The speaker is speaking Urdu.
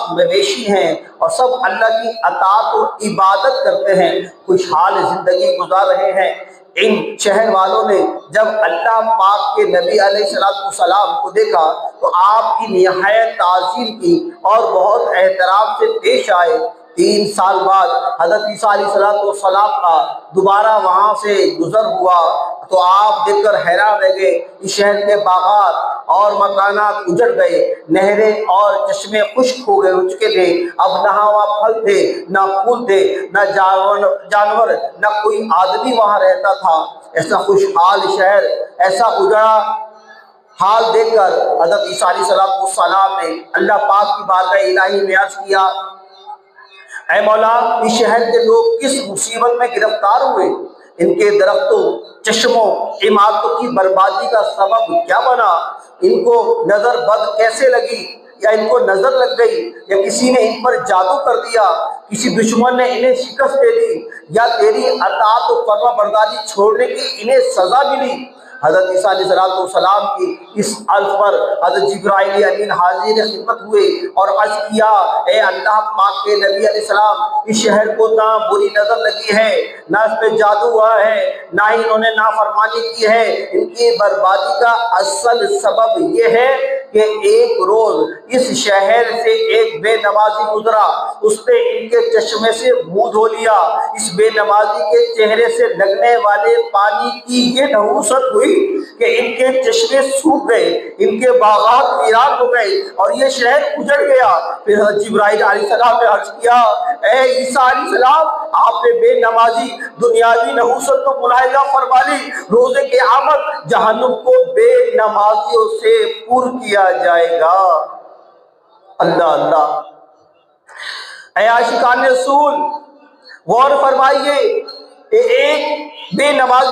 مویشی ہیں اور سب اللہ کی اطاعت و عبادت کرتے ہیں، خوشحال زندگی گزار رہے ہیں۔ ان شہر والوں نے جب اللہ پاک کے نبی علیہ السلام کو دیکھا تو آپ کی نہایت تعظیم کی اور بہت احترام سے پیش آئے۔ 3 سال بعد حضرت عیسیٰ علیہ السلام کا دوبارہ وہاں سے گزر ہوا تو آپ دیکھ کر حیران رہ گئے۔ اس شہر کے باغات اور مکانات اجڑ گئے، نہریں اور چشمے خشک ہو چکے تھے، اب نہ وہاں پھل تھے نہ پھول تھے، نہ جانور نہ کوئی آدمی وہاں رہتا تھا۔ ایسا خوشحال شہر، ایسا اجڑا حال دیکھ کر حضرت عیسیٰ علیہ السلام نے اللہ پاک کی بارگاہ الہی میں عرض کیا، اے مولا، اس شہر کے لوگ کس مصیبت میں گرفتار ہوئے؟ ان کے درختوں، چشموں، عمارتوں کی بربادی کا سبب کیا بنا؟ ان کو نظر بد کیسے لگی؟ یا ان کو نظر لگ گئی، یا کسی نے ان پر جادو کر دیا، کسی دشمن نے انہیں شکست دے دی، یا تیری اطاعت و فرما برداری چھوڑنے کی انہیں سزا ملی؟ حضرت عیسیٰ علیہ السلام کی اس عرض پر حضرت جبرائیل امین حاضر خدمت ہوئے اور عرض کیا، اے اللہ پاک کے نبی علیہ السلام، اس شہر کو نہ بری نظر لگی ہے، نہ اس پہ جادو ہوا ہے، نہ ہی انہوں نے نافرمانی کی ہے۔ ان کی بربادی کا اصل سبب یہ ہے کہ ایک روز اس شہر سے ایک بے نمازی گزرا، اس نے ان کے چشمے سے منہ دھو لیا۔ اس بے نمازی کے چہرے سے لگنے والے پانی کی یہ نحوست ہوئی کہ ان کے چشمے سوکھ گئے، ان کے باغات ویران ہو گئے اور یہ شہر اجڑ گیا۔ پھر حضرت جبرائیل علیہ السلام نے عرض کیا، اے عیسیٰ علیہ السلام، آپ نے بے نمازی دنیاوی نحوست کو ملاحظہ فرما لی، روز قیامت جہنم کو بے نمازیوں سے پر کیا جائے گا۔ اللہ اللہ! اے عاشقان رسول، غور فرمائیے کہ ایک بے نماز